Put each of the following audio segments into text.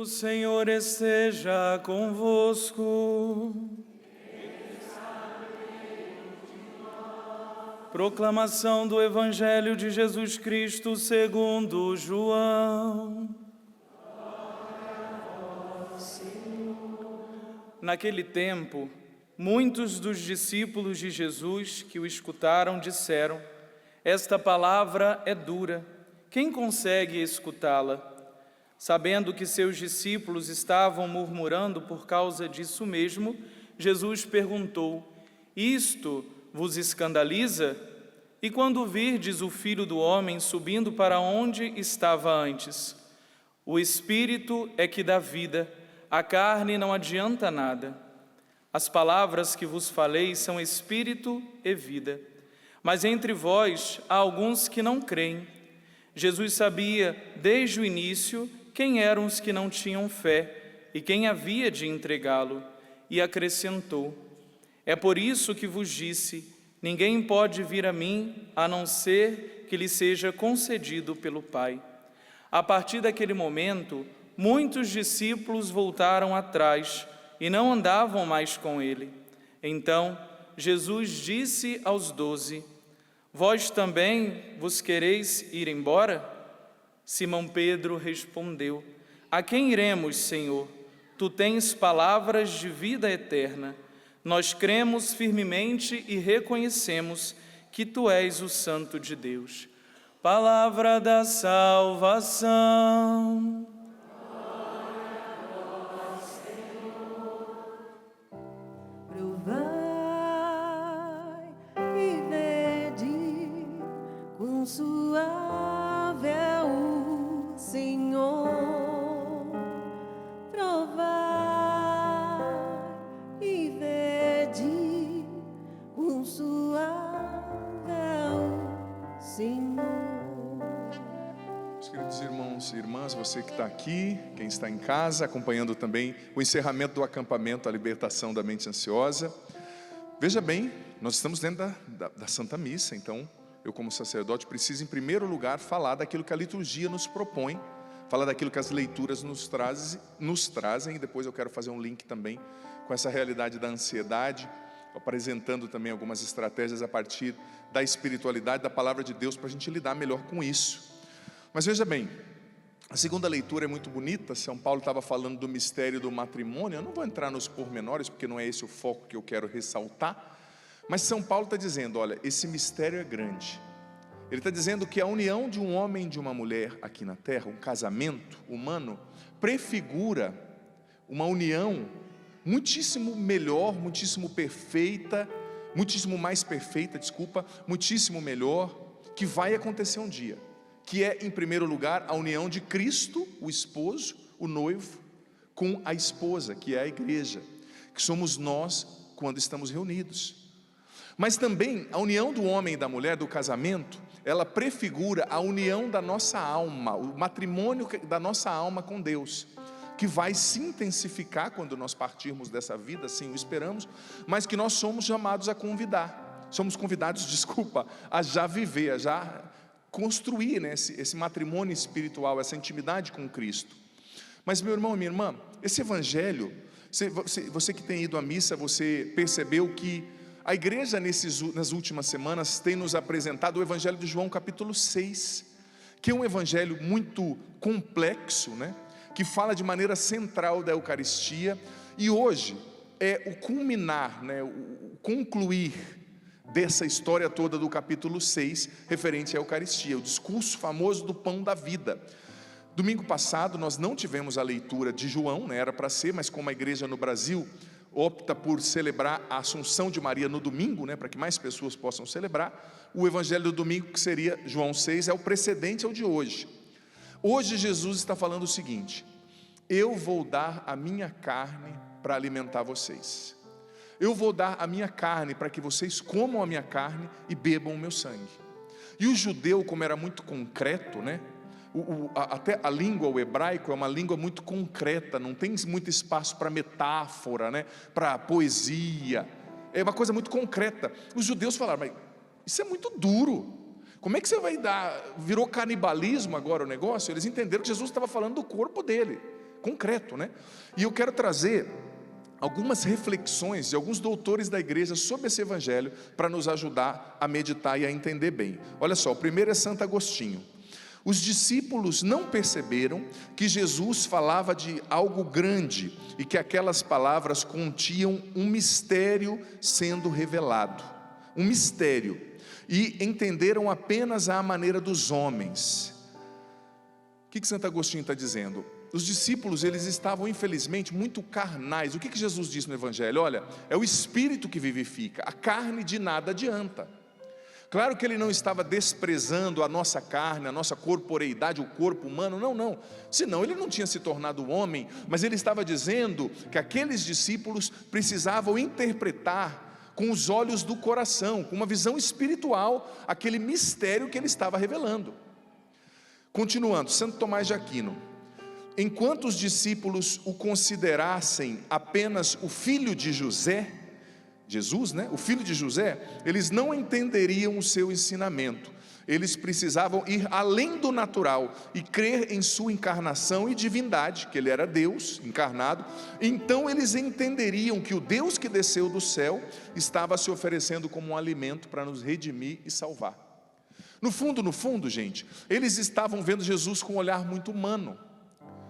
O Senhor esteja convosco. Proclamação do Evangelho de Jesus Cristo segundo João. Naquele tempo, muitos dos discípulos de Jesus que o escutaram disseram: esta palavra é dura, quem consegue escutá-la? Sabendo que seus discípulos estavam murmurando por causa disso mesmo, Jesus perguntou: isto vos escandaliza? E quando virdes o Filho do Homem subindo para onde estava antes? O Espírito é que dá vida, a carne não adianta nada. As palavras que vos falei são Espírito e vida. Mas entre vós há alguns que não creem. Jesus sabia desde o início quem eram os que não tinham fé e quem havia de entregá-lo, e acrescentou: é por isso que vos disse, ninguém pode vir a mim a não ser que lhe seja concedido pelo Pai. A partir daquele momento, muitos discípulos voltaram atrás e não andavam mais com ele. Então, Jesus disse aos 12: vós também vos quereis ir embora? Simão Pedro respondeu: a quem iremos, Senhor? Tu tens palavras de vida eterna. Nós cremos firmemente e reconhecemos que Tu és o Santo de Deus. Palavra da salvação. Provai e vede quão suave é o Senhor. Provai e vede quão suave é o Senhor. Meus queridos irmãos e irmãs, você que está aqui, quem está em casa, acompanhando também o encerramento do acampamento A Libertação da Mente Ansiosa. Veja bem, nós estamos dentro da Santa Missa, então eu como sacerdote preciso em primeiro lugar falar daquilo que a liturgia nos propõe, falar daquilo que as leituras nos trazem, e depois eu quero fazer um link também com essa realidade da ansiedade, apresentando também algumas estratégias a partir da espiritualidade, da palavra de Deus, para a gente lidar melhor com isso. Mas veja bem, a segunda leitura é muito bonita. São Paulo estava falando do mistério do matrimônio. Eu não vou entrar nos pormenores, porque não é esse o foco que eu quero ressaltar. Mas São Paulo está dizendo, olha, esse mistério é grande. Ele está dizendo que a união de um homem e de uma mulher aqui na terra, um casamento humano, prefigura uma união muitíssimo melhor, muitíssimo melhor, que vai acontecer um dia. Que é, em primeiro lugar, a união de Cristo, o esposo, o noivo, com a esposa, que é a igreja, que somos nós quando estamos reunidos. Mas também a união do homem e da mulher, do casamento, ela prefigura a união da nossa alma, o matrimônio da nossa alma com Deus, que vai se intensificar quando nós partirmos dessa vida, assim o esperamos, mas que nós somos chamados a convidados, a já viver, a já construir, né, esse matrimônio espiritual, essa intimidade com Cristo. Mas meu irmão e minha irmã, esse evangelho, você que tem ido à missa, você percebeu que a igreja nas últimas semanas tem nos apresentado o evangelho de João capítulo 6, que é um evangelho muito complexo, né, que fala de maneira central da Eucaristia, e hoje é o culminar, né, o concluir dessa história toda do capítulo 6, referente à Eucaristia, o discurso famoso do pão da vida. Domingo passado nós não tivemos a leitura de João, né, era para ser, mas como a igreja no Brasil opta por celebrar a Assunção de Maria no domingo, né, para que mais pessoas possam celebrar, o evangelho do domingo, que seria João 6, é o precedente ao de hoje. Hoje Jesus está falando o seguinte: eu vou dar a minha carne para alimentar vocês. Eu vou dar a minha carne para que vocês comam a minha carne e bebam o meu sangue. E o judeu, como era muito concreto, né? Até a língua, o hebraico, é uma língua muito concreta, não tem muito espaço para metáfora, né? Para poesia, é uma coisa muito concreta. Os judeus falaram, mas isso é muito duro, como é que você vai dar? Virou canibalismo agora o negócio? Eles entenderam que Jesus estava falando do corpo dele. concreto, né? E eu quero trazer algumas reflexões de alguns doutores da igreja sobre esse evangelho para nos ajudar a meditar e a entender bem. Olha só, o primeiro é Santo Agostinho. Os discípulos não perceberam que Jesus falava de algo grande e que aquelas palavras continham um mistério sendo revelado. Um mistério. E entenderam apenas à maneira dos homens. O que Santo Agostinho está dizendo? Os discípulos, eles estavam infelizmente muito carnais. O que Jesus disse no evangelho? Olha, é o Espírito que vivifica, a carne de nada adianta. Claro que ele não estava desprezando a nossa carne, a nossa corporeidade, o corpo humano, não, senão ele não tinha se tornado homem, mas ele estava dizendo que aqueles discípulos precisavam interpretar com os olhos do coração, com uma visão espiritual, aquele mistério que ele estava revelando. Continuando, Santo Tomás de Aquino: enquanto os discípulos o considerassem apenas o filho de José, Jesus, né? O filho de José, eles não entenderiam o seu ensinamento. Eles precisavam ir além do natural e crer em sua encarnação e divindade, que ele era Deus encarnado. Então eles entenderiam que o Deus que desceu do céu estava se oferecendo como um alimento para nos redimir e salvar. No fundo, gente, eles estavam vendo Jesus com um olhar muito humano,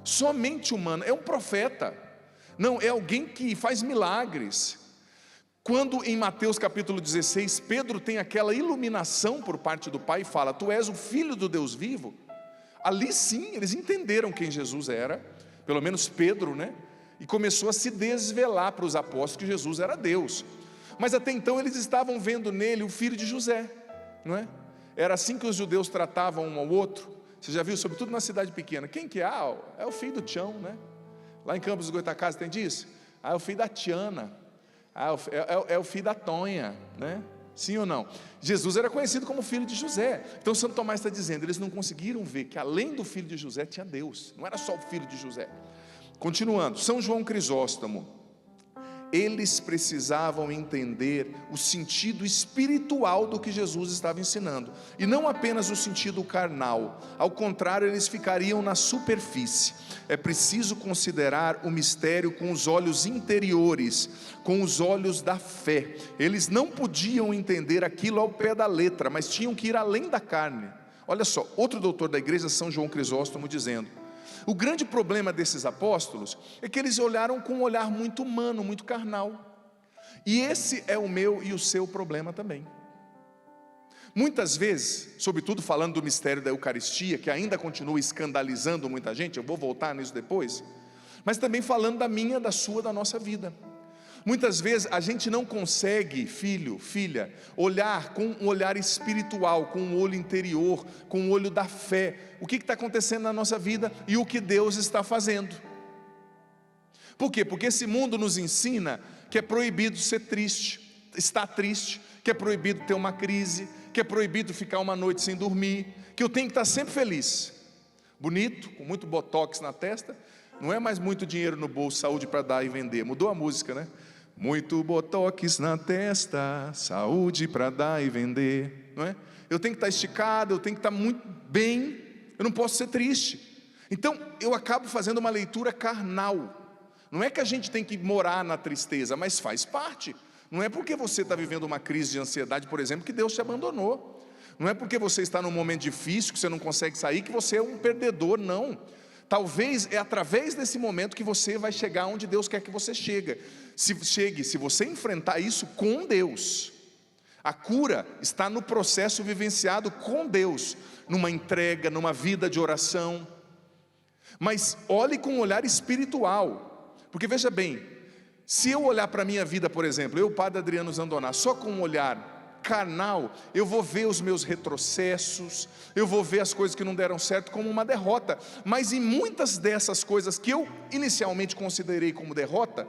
somente humano. É um profeta, não, é alguém que faz milagres. Quando em Mateus capítulo 16, Pedro tem aquela iluminação por parte do Pai e fala: tu és o Filho do Deus vivo. Ali sim, eles entenderam quem Jesus era, pelo menos Pedro, né? E começou a se desvelar para os apóstolos que Jesus era Deus. Mas até então eles estavam vendo nele o filho de José, não é? Era assim que os judeus tratavam um ao outro. Você já viu, sobretudo na cidade pequena, quem que é? É o filho do Tião, né? Lá em Campos dos Goytacazes tem disso? É o filho da Tiana. É o filho da Tonha, né? Sim ou não? Jesus era conhecido como filho de José. Então Santo Tomás está dizendo, eles não conseguiram ver que além do filho de José tinha Deus, não era só o filho de José. Continuando, São João Crisóstomo: eles precisavam entender o sentido espiritual do que Jesus estava ensinando, e não apenas o sentido carnal. Ao contrário, eles ficariam na superfície. É preciso considerar o mistério com os olhos interiores, com os olhos da fé. Eles não podiam entender aquilo ao pé da letra, mas tinham que ir além da carne. Olha só, outro doutor da igreja, São João Crisóstomo, dizendo: o grande problema desses apóstolos é que eles olharam com um olhar muito humano, muito carnal. E esse é o meu e o seu problema também. Muitas vezes, sobretudo falando do mistério da Eucaristia, que ainda continua escandalizando muita gente, eu vou voltar nisso depois, mas também falando da minha, da sua, da nossa vida. Muitas vezes a gente não consegue, filho, filha, olhar com um olhar espiritual, com um olho interior, com o olho da fé, o que está acontecendo na nossa vida e o que Deus está fazendo. Por quê? Porque esse mundo nos ensina que é proibido ser triste, estar triste, que é proibido ter uma crise, que é proibido ficar uma noite sem dormir, que eu tenho que estar sempre feliz, bonito, com muito botox na testa. Não é mais muito dinheiro no bolso, saúde para dar e vender, mudou a música, né? Muito botox na testa, saúde para dar e vender, não é? Eu tenho que estar esticado, eu tenho que estar muito bem, eu não posso ser triste. Então eu acabo fazendo uma leitura carnal. Não é que a gente tem que morar na tristeza, mas faz parte. Não é porque você está vivendo uma crise de ansiedade, por exemplo, que Deus te abandonou. Não é porque você está num momento difícil, que você não consegue sair, que você é um perdedor, não. Talvez é através desse momento que você vai chegar onde Deus quer que você chegue. Se você enfrentar isso com Deus. A cura está no processo vivenciado com Deus, numa entrega, numa vida de oração. Mas olhe com um olhar espiritual, porque veja bem, se eu olhar para a minha vida, por exemplo, eu, Padre Adriano Zandoná, só com um olhar carnal, eu vou ver os meus retrocessos, eu vou ver as coisas que não deram certo como uma derrota. Mas em muitas dessas coisas que eu inicialmente considerei como derrota,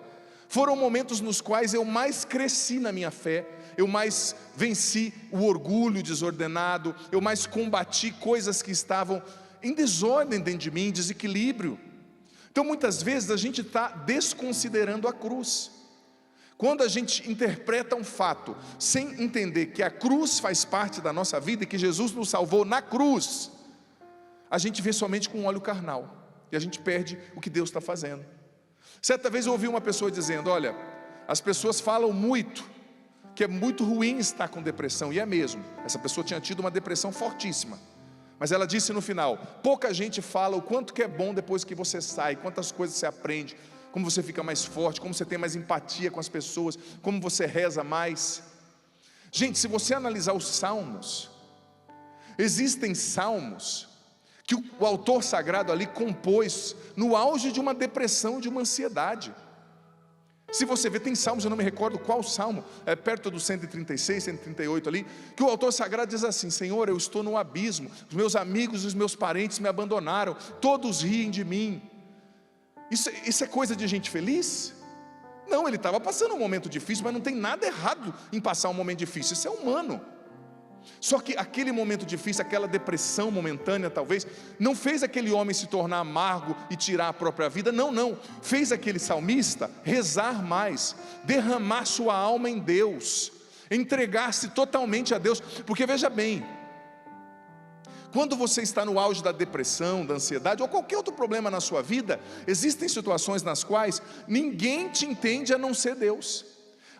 foram momentos nos quais eu mais cresci na minha fé, eu mais venci o orgulho desordenado, eu mais combati coisas que estavam em desordem dentro de mim, em desequilíbrio. Então muitas vezes a gente está desconsiderando a cruz. Quando a gente interpreta um fato sem entender que a cruz faz parte da nossa vida e que Jesus nos salvou na cruz, a gente vê somente com um olho carnal. e a gente perde o que Deus está fazendo. Certa vez eu ouvi uma pessoa dizendo: olha, as pessoas falam muito que é muito ruim estar com depressão, e é mesmo. Essa pessoa tinha tido uma depressão fortíssima, mas ela disse no final: pouca gente fala o quanto que é bom depois que você sai, quantas coisas você aprende, como você fica mais forte, como você tem mais empatia com as pessoas, como você reza mais. Gente, se você analisar os salmos, existem salmos que o autor sagrado ali compôs no auge de uma depressão, de uma ansiedade. Se você ver, tem salmos, eu não me recordo qual salmo, perto do 136, 138 ali, que o autor sagrado diz assim: Senhor, eu estou no abismo, os meus amigos e os meus parentes me abandonaram, todos riem de mim. Isso é coisa de gente feliz? Não, ele estava passando um momento difícil, mas não tem nada errado em passar um momento difícil, isso é humano. Só que aquele momento difícil, aquela depressão momentânea talvez, não fez aquele homem se tornar amargo e tirar a própria vida, não, fez aquele salmista rezar mais, derramar sua alma em Deus, entregar-se totalmente a Deus, porque veja bem, quando você está no auge da depressão, da ansiedade, ou qualquer outro problema na sua vida, existem situações nas quais ninguém te entende a não ser Deus.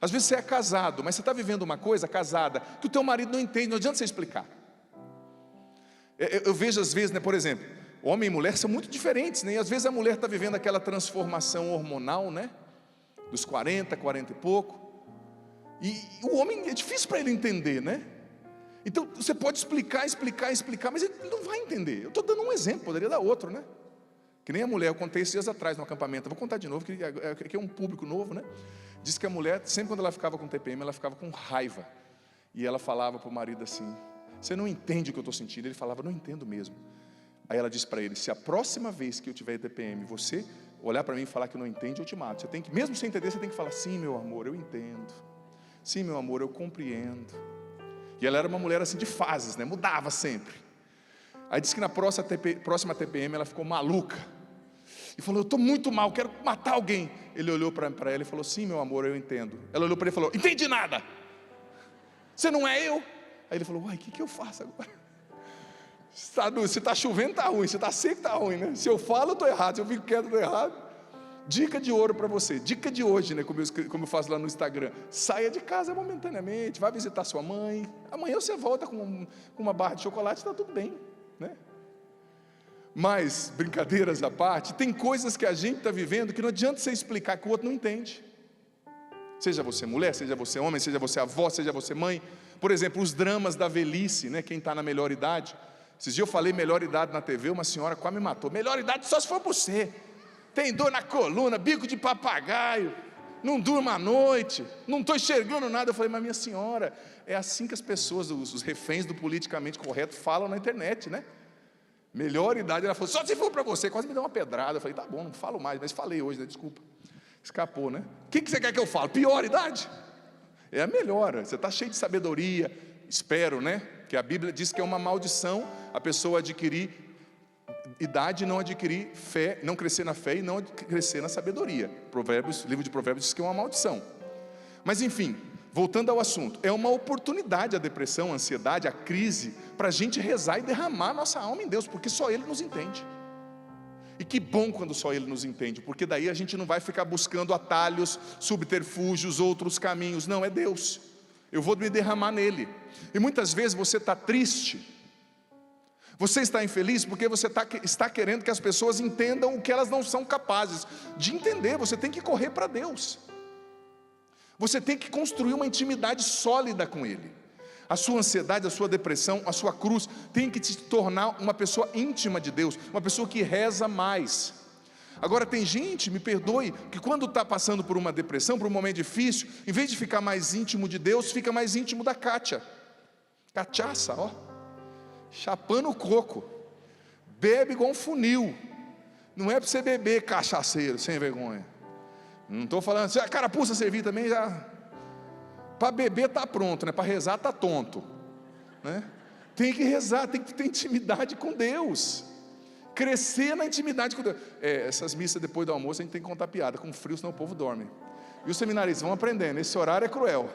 Às vezes você é casado, mas você está vivendo uma coisa casada que o teu marido não entende, não adianta você explicar. Eu vejo às vezes, né, por exemplo, homem e mulher são muito diferentes, né? E às vezes a mulher está vivendo aquela transformação hormonal, né? Dos 40 e pouco. E o homem, é difícil para ele entender, né? Então você pode explicar, mas ele não vai entender. Eu estou dando um exemplo, poderia dar outro, né? Que nem a mulher, eu contei esses dias atrás no acampamento, eu vou contar de novo, que aqui é um público novo, né? Diz que a mulher, sempre quando ela ficava com TPM, ela ficava com raiva. E ela falava para o marido assim: você não entende o que eu estou sentindo? Ele falava: não entendo mesmo. Aí ela disse para ele: se a próxima vez que eu tiver TPM, você olhar para mim e falar que não entende, eu te mato. Você tem que, mesmo sem entender, você tem que falar: sim, meu amor, eu entendo. Sim, meu amor, eu compreendo. E ela era uma mulher assim de fases, né? Mudava sempre. Aí disse que na próxima TPM ela ficou maluca e falou: eu estou muito mal, quero matar alguém. Ele olhou para ela e falou: sim, meu amor, eu entendo. Ela olhou para ele e falou: entendi nada, você não é eu. Aí ele falou: uai, o que eu faço agora? Se está chovendo está ruim, se está seco está ruim, né? Se eu falo eu estou errado, se eu fico quieto eu estou errado. Dica de ouro para você, dica de hoje, né? Como eu faço lá no Instagram: saia de casa momentaneamente, vá visitar sua mãe, amanhã você volta com uma barra de chocolate, está tudo bem, né? Mas, brincadeiras à parte, tem coisas que a gente está vivendo que não adianta você explicar que o outro não entende. Seja você mulher, seja você homem, seja você avó, seja você mãe. Por exemplo, os dramas da velhice, né? Quem está na melhor idade. Esses dias eu falei melhor idade na TV, uma senhora quase me matou. Melhor idade só se for você. Tem dor na coluna, bico de papagaio, não durmo à noite, não estou enxergando nada. Eu falei: mas minha senhora, é assim que as pessoas, os reféns do politicamente correto falam na internet, né? Melhor idade. Ela falou: só se for para você. Quase me deu uma pedrada. Eu falei: tá bom, não falo mais, mas falei hoje, né? Desculpa, escapou, né? O que você quer que eu fale? Pior idade? É a melhor, você está cheio de sabedoria, espero, né? Que a Bíblia diz que é uma maldição a pessoa adquirir idade, não adquirir fé, não crescer na fé e não crescer na sabedoria. Provérbios, livro de Provérbios diz que é uma maldição. Mas enfim, voltando ao assunto, é uma oportunidade a depressão, a ansiedade, a crise, para a gente rezar e derramar nossa alma em Deus, porque só Ele nos entende. E que bom quando só Ele nos entende, porque daí a gente não vai ficar buscando atalhos, subterfúgios, outros caminhos. Não, é Deus. Eu vou me derramar nele. E muitas vezes você está triste, você está infeliz porque você está querendo que as pessoas entendam o que elas não são capazes de entender. Você tem que correr para Deus. Você tem que construir uma intimidade sólida com Ele. A sua ansiedade, a sua depressão, a sua cruz tem que te tornar uma pessoa íntima de Deus, uma pessoa que reza mais. Agora tem gente, me perdoe, que quando está passando por uma depressão, por um momento difícil, em vez de ficar mais íntimo de Deus, fica mais íntimo da cachaça, ó, chapando o coco, bebe igual um funil. Não é para você beber cachaceiro, sem vergonha. Não estou falando, se a carapuça servir também, já para beber está pronto, né? Para rezar está tonto, né? Tem que rezar, tem que ter intimidade com Deus, crescer na intimidade com Deus. Essas missas depois do almoço a gente tem que contar piada, com frio senão o povo dorme. E os seminaristas vão aprendendo, esse horário é cruel.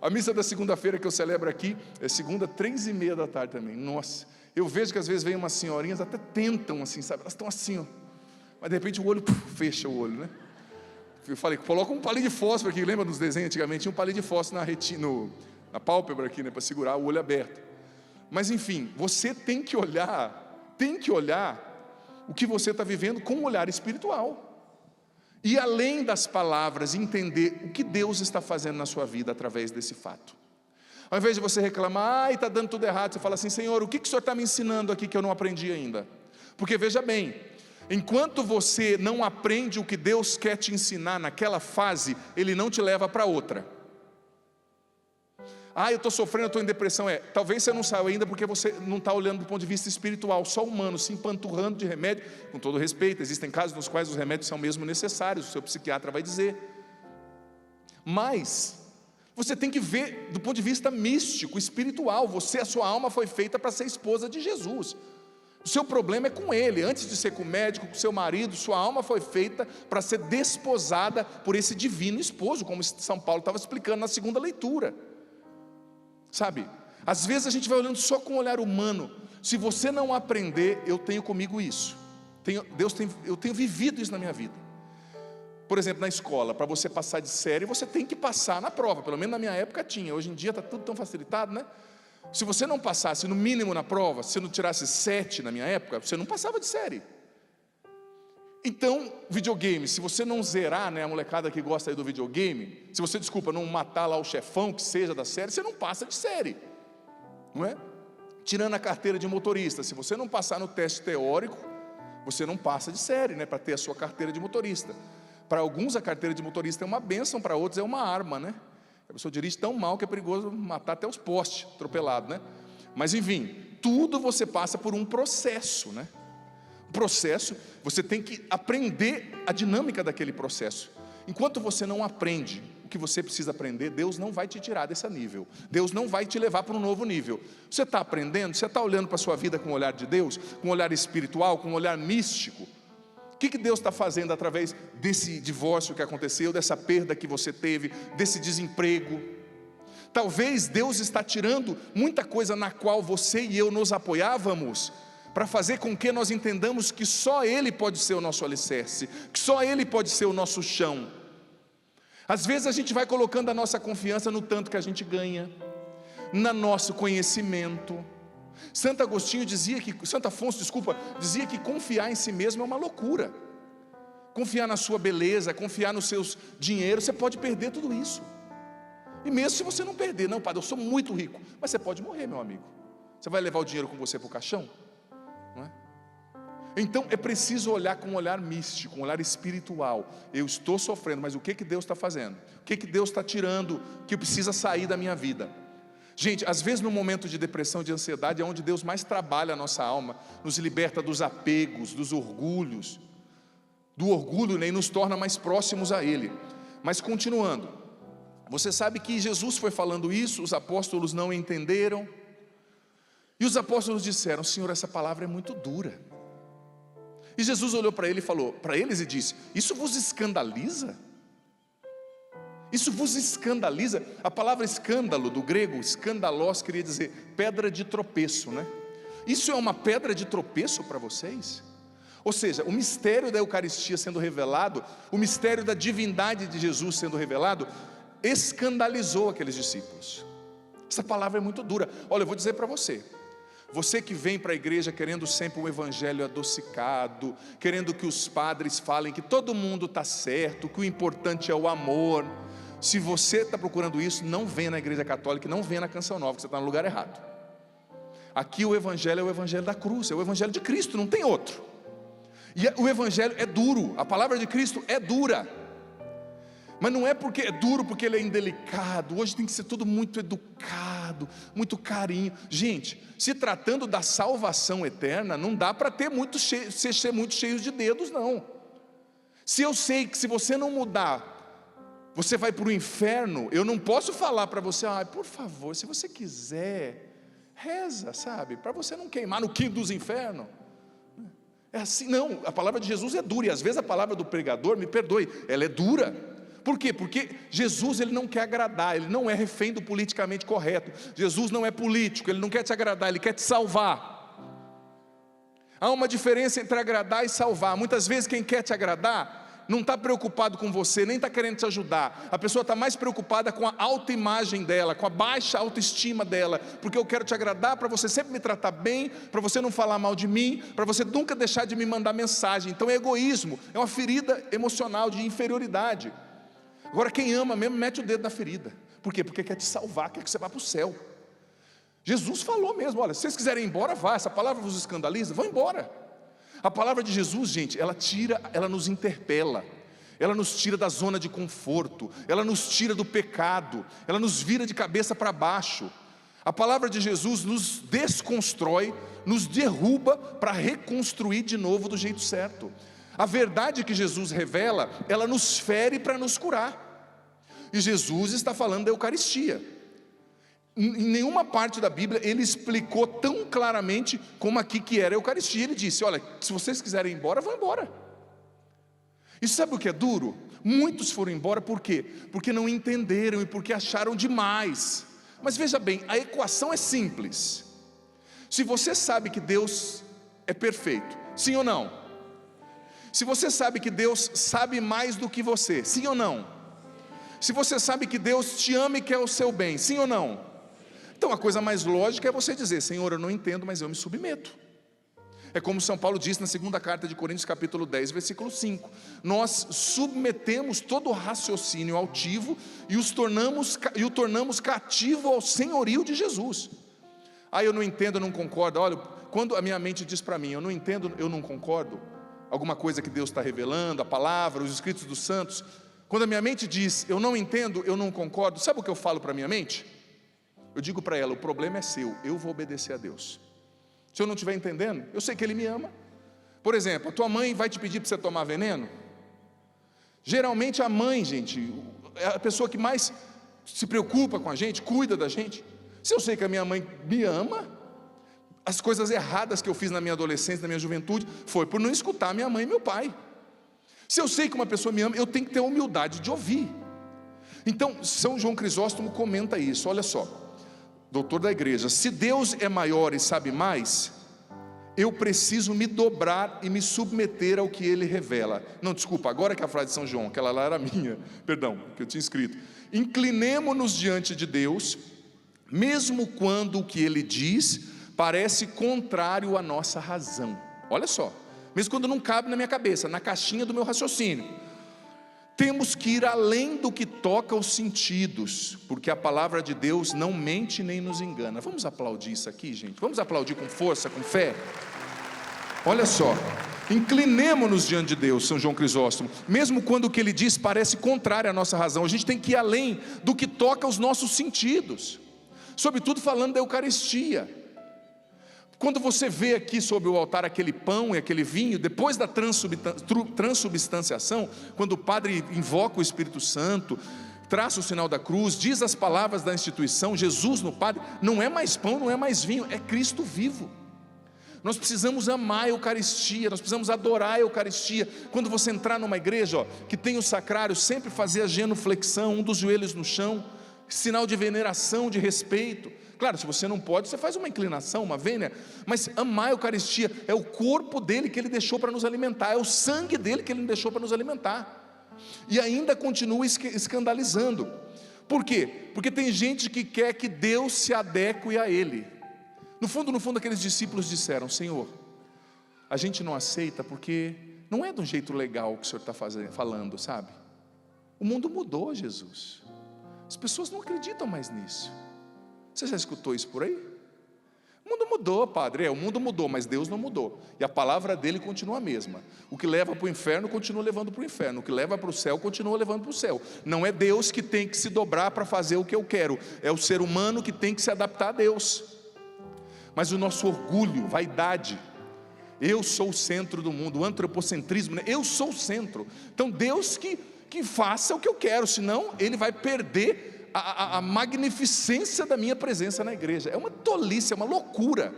A missa da segunda-feira que eu celebro aqui é segunda, 3:30 da tarde também. Nossa, Eu vejo que às vezes vem umas senhorinhas, até tentam assim, sabe? Elas estão assim, ó. Mas de repente o olho, fecha o olho, né? Eu falei, coloca um palito de fósforo aqui. Lembra dos desenhos antigamente? Tinha um palito de fósforo na retina, na pálpebra aqui, né? Para segurar o olho aberto. Mas enfim, você tem que olhar o que você está vivendo com um olhar espiritual. E além das palavras, entender o que Deus está fazendo na sua vida através desse fato. Ao invés de você reclamar, está dando tudo errado, você fala assim, Senhor, o que o Senhor está me ensinando aqui que eu não aprendi ainda? Porque veja bem, enquanto você não aprende o que Deus quer te ensinar naquela fase, Ele não te leva para outra. Eu estou sofrendo, eu estou em depressão. Talvez você não saiu ainda porque você não está olhando do ponto de vista espiritual, só humano, se empanturrando de remédio. Com todo respeito, existem casos nos quais os remédios são mesmo necessários, o seu psiquiatra vai dizer. Mas você tem que ver do ponto de vista místico, espiritual. A sua alma foi feita para ser esposa de Jesus. O seu problema é com Ele. Antes de ser com o médico, com o seu marido, sua alma foi feita para ser desposada por esse divino esposo, como São Paulo estava explicando na segunda leitura. Sabe, às vezes a gente vai olhando só com o olhar humano. Se você não aprender, eu tenho comigo isso. Eu tenho vivido isso na minha vida. Por exemplo, na escola, para você passar de série, você tem que passar na prova. Pelo menos na minha época tinha. Hoje em dia está tudo tão facilitado, né? Se você não passasse no mínimo na prova, se não tirasse 7 na minha época, você não passava de série. Então, videogame, se você não zerar, né, a molecada que gosta aí do videogame, se você, não matar lá o chefão que seja da série, você não passa de série, não é? Tirando a carteira de motorista, se você não passar no teste teórico, você não passa de série, né, para ter a sua carteira de motorista. Para alguns a carteira de motorista é uma bênção, para outros é uma arma, né? A pessoa dirige tão mal que é perigoso matar até os postes, atropelado, né? Mas enfim, tudo você passa por um processo, né? Processo, você tem que aprender a dinâmica daquele processo. Enquanto você não aprende o que você precisa aprender, Deus não vai te tirar desse nível. Deus não vai te levar para um novo nível. Você está aprendendo, você está olhando para a sua vida com o olhar de Deus, com um olhar espiritual, com um olhar místico. O que Deus está fazendo através desse divórcio que aconteceu, dessa perda que você teve, desse desemprego? Talvez Deus está tirando muita coisa na qual você e eu nos apoiávamos, para fazer com que nós entendamos que só Ele pode ser o nosso alicerce, que só Ele pode ser o nosso chão. Às vezes a gente vai colocando a nossa confiança no tanto que a gente ganha, no nosso conhecimento. Santo Afonso dizia que confiar em si mesmo é uma loucura. Confiar na sua beleza, confiar nos seus dinheiros, você pode perder tudo isso. E mesmo se você não perder, não, padre, eu sou muito rico, mas você pode morrer, meu amigo. Você vai levar o dinheiro com você para o caixão? Não é? Então é preciso olhar com um olhar místico, um olhar espiritual. Eu estou sofrendo, mas o que Deus está fazendo? O que Deus está tirando que precisa sair da minha vida? Gente, às vezes no momento de depressão, de ansiedade, é onde Deus mais trabalha a nossa alma, nos liberta dos apegos, dos orgulhos, do orgulho, né, e nos torna mais próximos a Ele. Mas continuando, você sabe que Jesus foi falando isso, os apóstolos não entenderam, e os apóstolos disseram: Senhor, essa palavra é muito dura. E Jesus olhou para ele e falou para eles e disse: isso vos escandaliza? Isso vos escandaliza? A palavra escândalo, do grego, escandalos, queria dizer pedra de tropeço, né? Isso é uma pedra de tropeço para vocês? Ou seja, o mistério da Eucaristia sendo revelado, o mistério da divindade de Jesus sendo revelado, escandalizou aqueles discípulos. Essa palavra é muito dura. Olha, eu vou dizer para você, você que vem para a igreja querendo sempre um evangelho adocicado, querendo que os padres falem que todo mundo está certo, que o importante é o amor. Se você está procurando isso, não venha na igreja católica, não venha na Canção Nova, que você está no lugar errado. Aqui o evangelho é o evangelho da cruz, é o evangelho de Cristo, não tem outro. E o evangelho é duro, a palavra de Cristo é dura. Mas não é porque é duro, porque ele é indelicado. Hoje tem que ser tudo muito educado, muito carinho. Gente, se tratando da salvação eterna, não dá para ser muito cheio de dedos, não. Se eu sei que se você não mudar, você vai para o inferno, eu não posso falar para você: por favor, se você quiser, reza, sabe, para você não queimar no quinto dos infernos. É assim, não, a palavra de Jesus é dura, e às vezes a palavra do pregador, me perdoe, ela é dura. Por quê? Porque Jesus, ele não quer agradar, ele não é refém do politicamente correto. Jesus não é político, ele não quer te agradar, ele quer te salvar. Há uma diferença entre agradar e salvar. Muitas vezes quem quer te agradar não está preocupado com você, nem está querendo te ajudar. A pessoa está mais preocupada com a autoimagem dela, com a baixa autoestima dela, porque eu quero te agradar para você sempre me tratar bem, para você não falar mal de mim, para você nunca deixar de me mandar mensagem. Então é egoísmo, é uma ferida emocional de inferioridade. Agora quem ama mesmo mete o dedo na ferida. Por quê? Porque quer te salvar, quer que você vá para o céu. Jesus falou mesmo: olha, se vocês quiserem ir embora, vá. Essa palavra vos escandaliza, vão embora. A palavra de Jesus, gente, ela nos interpela, ela nos tira da zona de conforto, ela nos tira do pecado, ela nos vira de cabeça para baixo. A palavra de Jesus nos desconstrói, nos derruba para reconstruir de novo do jeito certo. A verdade que Jesus revela, ela nos fere para nos curar. E Jesus está falando da Eucaristia. Em nenhuma parte da Bíblia ele explicou tão claramente como aqui que era a Eucaristia. Ele disse: olha, se vocês quiserem ir embora, vão embora. E sabe o que é duro? Muitos foram embora, por quê? Porque não entenderam e porque acharam demais. Mas veja bem, a equação é simples. Se você sabe que Deus é perfeito, sim ou não? Se você sabe que Deus sabe mais do que você, sim ou não? Se você sabe que Deus te ama e quer o seu bem, sim ou não? Então a coisa mais lógica é você dizer: Senhor, eu não entendo, mas eu me submeto. É como São Paulo diz na segunda carta de Coríntios, capítulo 10, versículo 5. Nós submetemos todo o raciocínio altivo e o tornamos cativo ao senhorio de Jesus. Eu não entendo, eu não concordo. Olha, quando a minha mente diz para mim: eu não entendo, eu não concordo, alguma coisa que Deus está revelando, a palavra, os escritos dos santos, quando a minha mente diz: eu não entendo, eu não concordo, sabe o que eu falo para a minha mente? Eu digo para ela: o problema é seu, eu vou obedecer a Deus. Se eu não estiver entendendo, eu sei que Ele me ama. Por exemplo, a tua mãe vai te pedir para você tomar veneno? Geralmente a mãe, gente, é a pessoa que mais se preocupa com a gente, cuida da gente. Se eu sei que a minha mãe me ama, as coisas erradas que eu fiz na minha adolescência, na minha juventude, foi por não escutar minha mãe e meu pai. Se eu sei que uma pessoa me ama, eu tenho que ter a humildade de ouvir. Então, São João Crisóstomo comenta isso, olha só. Doutor da igreja: se Deus é maior e sabe mais, eu preciso me dobrar e me submeter ao que Ele revela. Não, desculpa, agora que a frase de São João, aquela lá era minha, perdão, que eu tinha escrito. Inclinemo-nos diante de Deus, mesmo quando o que Ele diz parece contrário à nossa razão. Olha só, mesmo quando não cabe na minha cabeça, na caixinha do meu raciocínio. Temos que ir além do que toca os sentidos, porque a palavra de Deus não mente nem nos engana. Vamos aplaudir isso aqui, gente? Vamos aplaudir com força, com fé? Olha só, inclinemo-nos diante de Deus, São João Crisóstomo, mesmo quando o que Ele diz parece contrário à nossa razão. A gente tem que ir além do que toca os nossos sentidos, sobretudo falando da Eucaristia. Quando você vê aqui sobre o altar aquele pão e aquele vinho, depois da transubstanciação, quando o padre invoca o Espírito Santo, traça o sinal da cruz, diz as palavras da instituição, Jesus no padre, não é mais pão, não é mais vinho, é Cristo vivo. Nós precisamos amar a Eucaristia, nós precisamos adorar a Eucaristia. Quando você entrar numa igreja que tem o sacrário, sempre fazer a genuflexão, um dos joelhos no chão, sinal de veneração, de respeito. Claro, se você não pode, você faz uma inclinação, uma vênia, mas amar a Eucaristia é o corpo dele que Ele deixou para nos alimentar, é o sangue dele que Ele deixou para nos alimentar, e ainda continua escandalizando. Por quê? Porque tem gente que quer que Deus se adeque a Ele. No fundo, aqueles discípulos disseram: Senhor, a gente não aceita porque não é de um jeito legal o que o Senhor está falando, sabe? O mundo mudou, Jesus, as pessoas não acreditam mais nisso. Você já escutou isso por aí? O mundo mudou, padre, o mundo mudou, mas Deus não mudou, e a palavra dele continua a mesma. O que leva para o inferno, continua levando para o inferno. O que leva para o céu, continua levando para o céu. Não é Deus que tem que se dobrar para fazer o que eu quero, é o ser humano que tem que se adaptar a Deus. Mas o nosso orgulho, vaidade, eu sou o centro do mundo, o antropocentrismo, né? Eu sou o centro. Então Deus que faça o que eu quero, senão Ele vai perder a magnificência da minha presença na igreja. É uma tolice, é uma loucura.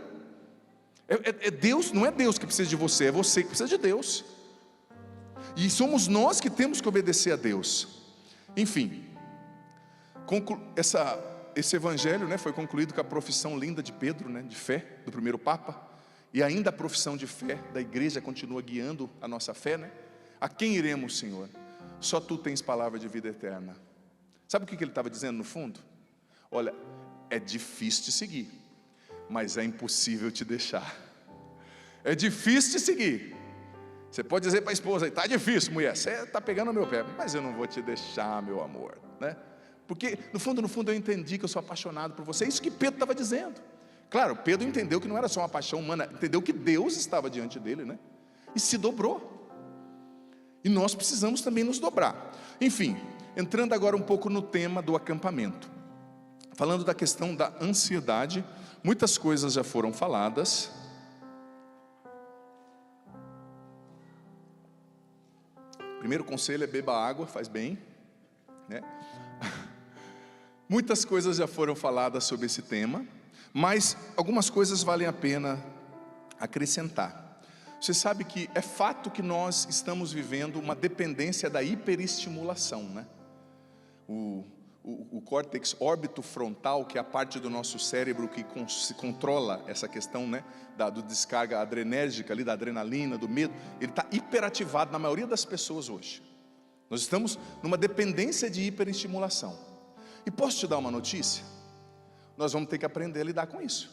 É Deus, não é Deus que precisa de você, é você que precisa de Deus. E somos nós que temos que obedecer a Deus. Enfim, esse evangelho, né, foi concluído com a profissão linda de Pedro, né, de fé, do primeiro Papa. e ainda a profissão de fé da igreja continua guiando a nossa fé, né? A quem iremos, Senhor? Só Tu tens palavra de vida eterna. Sabe o que ele estava dizendo no fundo? Olha, é difícil te seguir, mas é impossível te deixar. É difícil te seguir. Você pode dizer para a esposa, está difícil, mulher, você está pegando o meu pé, mas eu não vou te deixar, meu amor, né? Porque no fundo eu entendi que eu sou apaixonado por você. É isso que Pedro estava dizendo. Claro, Pedro entendeu que não era só uma paixão humana, entendeu que Deus estava diante dele, né? E se dobrou. E nós precisamos também nos dobrar. Enfim, entrando agora um pouco no tema do acampamento, falando da questão da ansiedade, muitas coisas já foram faladas. Primeiro conselho é beba água, faz bem, né? Muitas coisas já foram faladas sobre esse tema, mas algumas coisas valem a pena acrescentar. Você sabe que é fato que nós estamos vivendo uma dependência da hiperestimulação, né? O córtex órbito-frontal, que é a parte do nosso cérebro que se controla essa questão, né, do descarga adrenérgica, ali, da adrenalina, do medo, ele está hiperativado na maioria das pessoas hoje. Nós estamos numa dependência de hiperestimulação. E posso te dar uma notícia? Nós vamos ter que aprender a lidar com isso.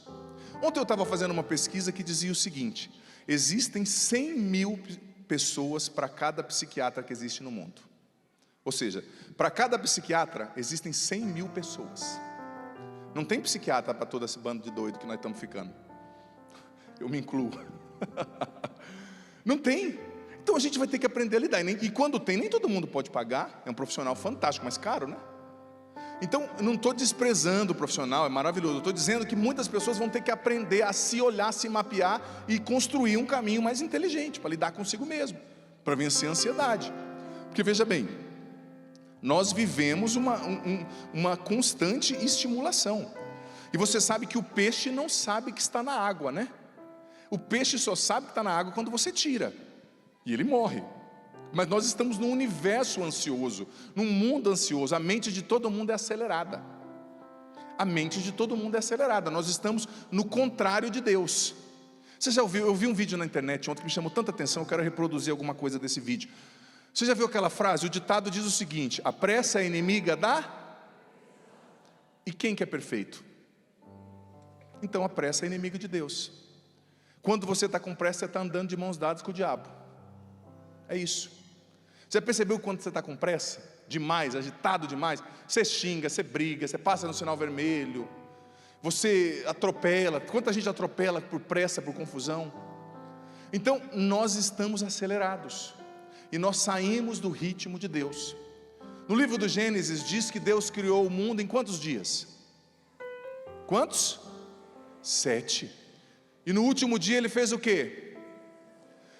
Ontem eu estava fazendo uma pesquisa que dizia o seguinte: existem 100 mil pessoas para cada psiquiatra que existe no mundo. Ou seja, para cada psiquiatra existem 100 mil pessoas. Não tem psiquiatra para todo esse bando de doido que nós estamos ficando. Eu me incluo. Não tem. Então a gente vai ter que aprender a lidar. E quando tem, nem todo mundo pode pagar. É um profissional fantástico, mas caro, né? Então, eu não estou desprezando o profissional, é maravilhoso. Eu estou dizendo que muitas pessoas vão ter que aprender a se olhar, se mapear e construir um caminho mais inteligente para lidar consigo mesmo, para vencer a ansiedade. Porque veja bem, nós vivemos uma constante estimulação. E você sabe que o peixe não sabe que está na água, né? O peixe só sabe que está na água quando você tira, e ele morre. Mas nós estamos num universo ansioso, num mundo ansioso. A mente de todo mundo é acelerada. A mente de todo mundo é acelerada. Nós estamos no contrário de Deus. Você já ouviu? Eu vi um vídeo na internet ontem que me chamou tanta atenção. Eu quero reproduzir alguma coisa desse vídeo. Você já viu aquela frase? O ditado diz o seguinte: a pressa é inimiga da... E quem que é perfeito? Então a pressa é inimiga de Deus. Quando você está com pressa, você está andando de mãos dadas com o diabo. É isso. Você percebeu quando você está com pressa? Demais, agitado demais? Você xinga, você briga, você passa no sinal vermelho, você atropela. Quanta gente atropela por pressa, por confusão? Então, nós estamos acelerados. E nós saímos do ritmo de Deus. No livro do Gênesis diz que Deus criou o mundo em quantos dias? Quantos? 7. E no último dia Ele fez o quê?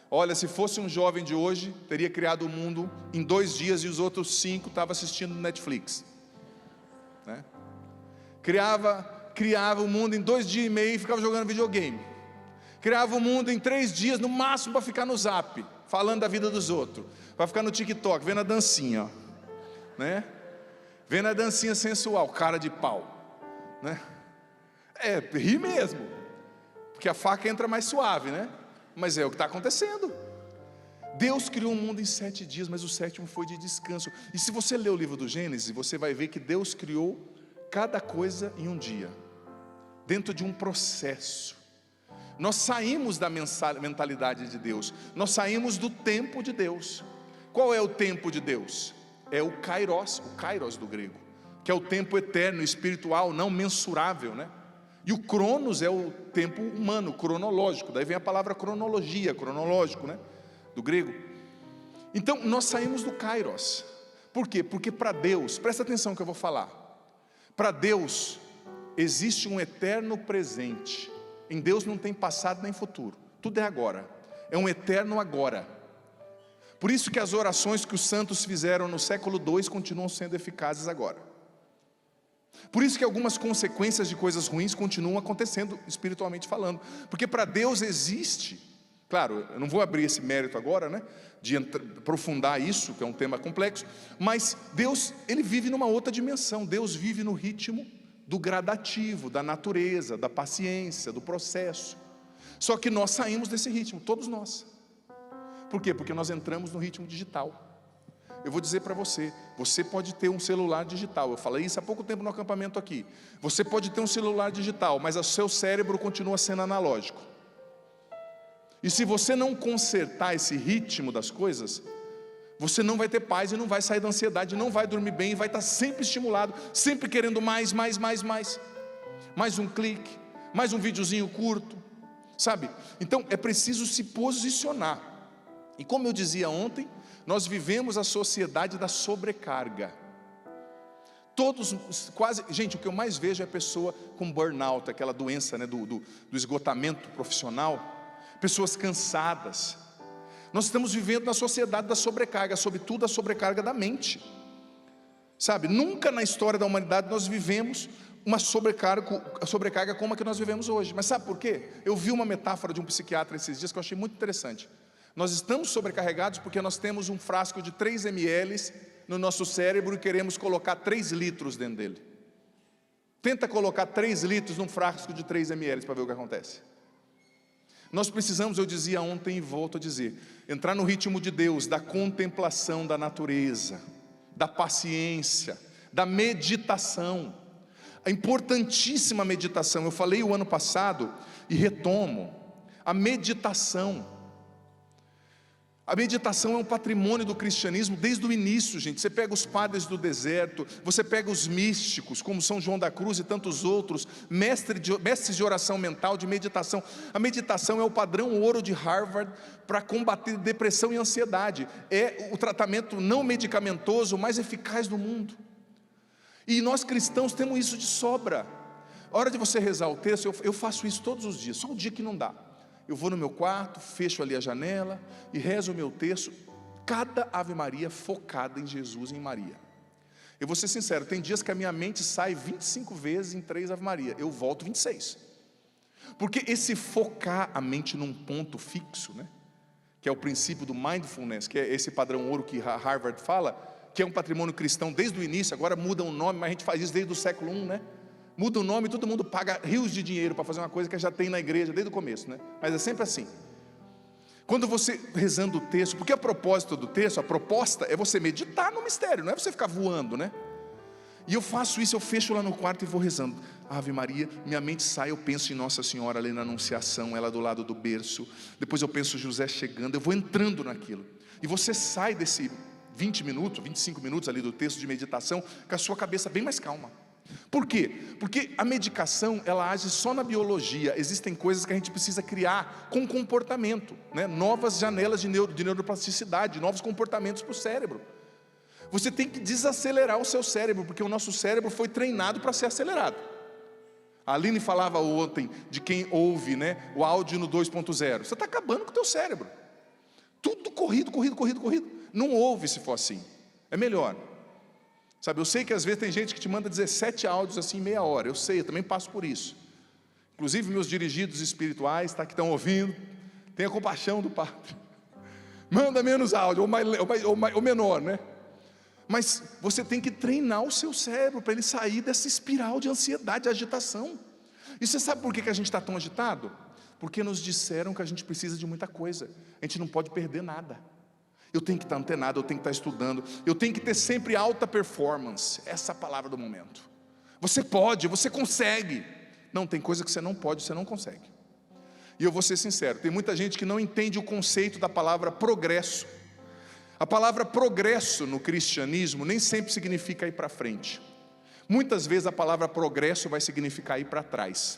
Olha, se fosse um jovem de hoje, teria criado o mundo em 2 dias e os outros 5 estavam assistindo Netflix, né? Criava o mundo em 2 dias e meio e ficava jogando videogame. Criava o mundo em 3 dias, no máximo, para ficar no Zap, falando da vida dos outros, para ficar no TikTok, vendo a dancinha, ó, né? Vendo a dancinha sensual, cara de pau, né? Ri mesmo, porque a faca entra mais suave, né? Mas é o que está acontecendo. Deus criou o mundo em 7 dias, mas o 7º foi de descanso. E se você ler o livro do Gênesis, você vai ver que Deus criou cada coisa em um dia, dentro de um processo. Nós saímos da mentalidade de Deus, nós saímos do tempo de Deus. Qual é o tempo de Deus? É o kairos do grego, que é o tempo eterno, espiritual, não mensurável, né? E o cronos é o tempo humano, cronológico. Daí vem a palavra cronologia, cronológico, né? Do grego. Então nós saímos do kairos. Por quê? Porque para Deus, presta atenção no que eu vou falar. Para Deus existe um eterno presente. Em Deus não tem passado nem futuro. Tudo é agora. É um eterno agora. Por isso que as orações que os santos fizeram no século II continuam sendo eficazes agora. Por isso que algumas consequências de coisas ruins continuam acontecendo, espiritualmente falando. Porque para Deus existe, claro, eu não vou abrir esse mérito agora, né, de aprofundar isso, que é um tema complexo, mas Deus, Ele vive numa outra dimensão. Deus vive no ritmo do gradativo, da natureza, da paciência, do processo. Só que nós saímos desse ritmo, todos nós. Por quê? Porque nós entramos no ritmo digital. Eu vou dizer para você, você pode ter um celular digital, eu falei isso há pouco tempo no acampamento aqui. Você pode ter um celular digital, mas o seu cérebro continua sendo analógico. E se você não consertar esse ritmo das coisas, você não vai ter paz e não vai sair da ansiedade, não vai dormir bem, e vai estar sempre estimulado, sempre querendo mais. Mais um clique, mais um videozinho curto, sabe? Então é preciso se posicionar. E como eu dizia ontem, nós vivemos a sociedade da sobrecarga. Todos, quase, gente, o que eu mais vejo é pessoa com burnout, aquela doença, né, do esgotamento profissional, pessoas cansadas. Nós estamos vivendo na sociedade da sobrecarga, sobretudo a sobrecarga da mente, sabe? Nunca na história da humanidade nós vivemos uma sobrecarga como a que nós vivemos hoje. Mas sabe por quê? Eu vi uma metáfora de um psiquiatra esses dias que eu achei muito interessante. Nós estamos sobrecarregados porque nós temos um frasco de 3 ml no nosso cérebro e queremos colocar 3 litros dentro dele. Tenta colocar 3 litros num frasco de 3 ml para ver o que acontece. Nós precisamos, eu dizia ontem e volto a dizer, entrar no ritmo de Deus, da contemplação da natureza, da paciência, da meditação, a importantíssima meditação. Eu falei o ano passado e retomo, a meditação. A meditação é um patrimônio do cristianismo desde o início, gente. Você pega os padres do deserto, você pega os místicos, como São João da Cruz e tantos outros, mestres de oração mental, de meditação. A meditação é o padrão ouro de Harvard para combater depressão e ansiedade. É o tratamento não medicamentoso mais eficaz do mundo. E nós cristãos temos isso de sobra. A hora de você rezar o texto, eu faço isso todos os dias, só um dia que não dá. Eu vou no meu quarto, fecho ali a janela e rezo o meu texto, cada Ave Maria focada em Jesus e em Maria. Eu vou ser sincero, tem dias que a minha mente sai 25 vezes em 3 Ave Maria, eu volto 26. Porque esse focar a mente num ponto fixo, né, que é o princípio do mindfulness, que é esse padrão ouro que Harvard fala, que é um patrimônio cristão desde o início, agora muda o nome, mas a gente faz isso desde o século I, né? Muda o nome, todo mundo paga rios de dinheiro para fazer uma coisa que já tem na igreja desde o começo, né? Mas é sempre assim. Quando você rezando o texto, porque a propósito do texto, a proposta é você meditar no mistério, não é você ficar voando, né? E eu faço isso, eu fecho lá no quarto e vou rezando. Ave Maria, minha mente sai, eu penso em Nossa Senhora ali na Anunciação, ela do lado do berço. Depois eu penso José chegando, eu vou entrando naquilo. E você sai desse 20 minutos, 25 minutos ali do texto de meditação, com a sua cabeça bem mais calma. Por quê? Porque a medicação, ela age só na biologia. Existem coisas que a gente precisa criar com comportamento, né? Novas janelas de neuroplasticidade, novos comportamentos para o cérebro. Você tem que desacelerar o seu cérebro, porque o nosso cérebro foi treinado para ser acelerado. A Aline falava ontem de quem ouve, né, o áudio no 2.0. Você está acabando com o teu cérebro. Tudo corrido. Não ouve se for assim. É melhor. Sabe, eu sei que às vezes tem gente que te manda 17 áudios assim em meia hora. Eu sei, eu também passo por isso. Inclusive meus dirigidos espirituais, tá, que estão ouvindo, tenha compaixão do Padre. Manda menos áudio, ou menor, né? Mas você tem que treinar o seu cérebro para ele sair dessa espiral de ansiedade, de agitação. E você sabe por que a gente está tão agitado? Porque nos disseram que a gente precisa de muita coisa. A gente não pode perder nada. Eu tenho que estar antenado, eu tenho que estar estudando, eu tenho que ter sempre alta performance. Essa é a palavra do momento. Você pode, você consegue. Não, tem coisa que você não pode, você não consegue. E eu vou ser sincero, tem muita gente que não entende o conceito da palavra progresso. A palavra progresso no cristianismo nem sempre significa ir para frente. Muitas vezes a palavra progresso vai significar ir para trás.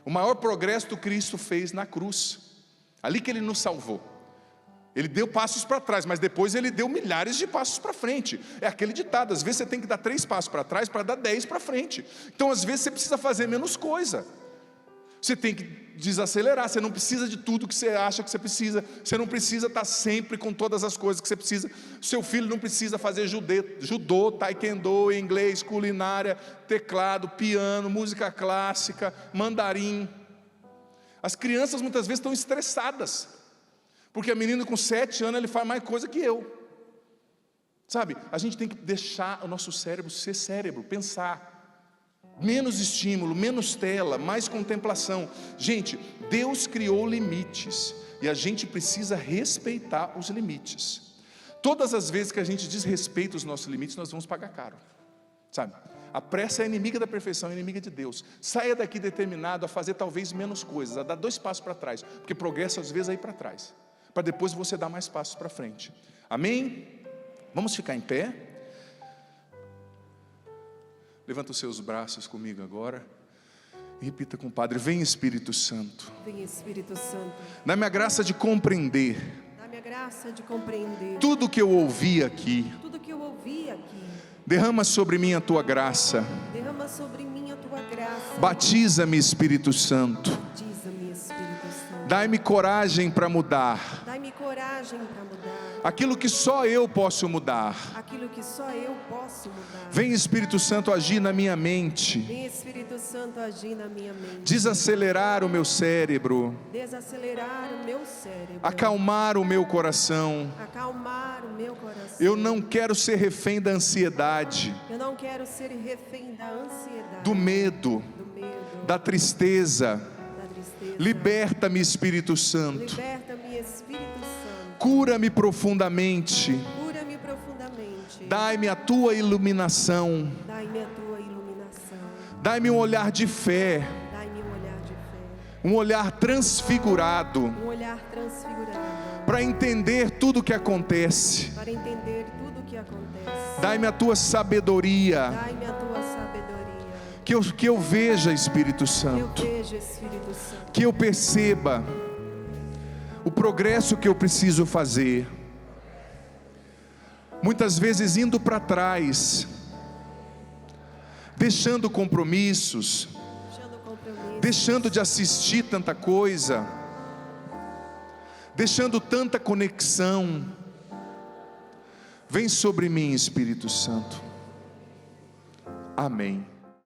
O maior progresso que Cristo fez na cruz, ali que Ele nos salvou. Ele deu passos para trás, mas depois Ele deu milhares de passos para frente. É aquele ditado, às vezes você tem que dar 3 passos para trás para dar 10 para frente. Então às vezes você precisa fazer menos coisa. Você tem que desacelerar, você não precisa de tudo que você acha que você precisa. Você não precisa estar sempre com todas as coisas que você precisa. Seu filho não precisa fazer judô, taekwondo, inglês, culinária, teclado, piano, música clássica, mandarim. As crianças muitas vezes estão estressadas. Porque a menina com 7 anos, ele faz mais coisa que eu. Sabe, a gente tem que deixar o nosso cérebro ser cérebro, pensar. Menos estímulo, menos tela, mais contemplação. Gente, Deus criou limites e a gente precisa respeitar os limites. Todas as vezes que a gente desrespeita os nossos limites, nós vamos pagar caro, sabe? A pressa é inimiga da perfeição, é inimiga de Deus. Saia daqui determinado a fazer talvez menos coisas, a dar 2 passos para trás, porque progresso às vezes é ir para trás, para depois você dar mais passos para frente. Amém? Vamos ficar em pé? Levanta os seus braços comigo agora e repita com o Padre: vem Espírito Santo, Vem Espírito Santo, dá-me a graça de compreender dá-me a graça de compreender tudo que eu ouvi aqui. tudo que eu ouvi aqui. Derrama sobre mim a tua graça, Derrama sobre mim a tua graça. batiza-me Espírito Santo, Batiza-me, Espírito Santo. dai-me coragem para mudar Dai-me coragem para mudar aquilo que só eu posso mudar. aquilo que só eu posso mudar. Vem Espírito Santo agir na minha mente, Vem Espírito Santo agir na minha mente. desacelerar o meu cérebro, Desacelerar o meu cérebro. acalmar o meu coração. Acalmar o meu coração. Eu não quero ser refém da ansiedade, Eu não quero ser refém da ansiedade, do medo, do medo, da tristeza. da tristeza. Liberta-me Espírito Santo, Liberta-me, Espírito Santo. cura-me profundamente, Cura-me profundamente. dai-me a tua iluminação, Dai-me a tua iluminação. dai-me um olhar de fé, Dai-me um olhar de fé. um olhar transfigurado, Um olhar transfigurado. para entender tudo o que acontece. Para entender tudo o que acontece. Dai-me a tua sabedoria, Dai-me a tua sabedoria. que eu veja Espírito Eu Santo, vejo, Espírito Santo. que eu perceba o progresso que eu preciso fazer. Muitas vezes indo para trás, deixando compromissos, Deixando o compromisso. deixando de assistir tanta coisa, deixando tanta conexão. Vem sobre mim, Espírito Santo. Amém.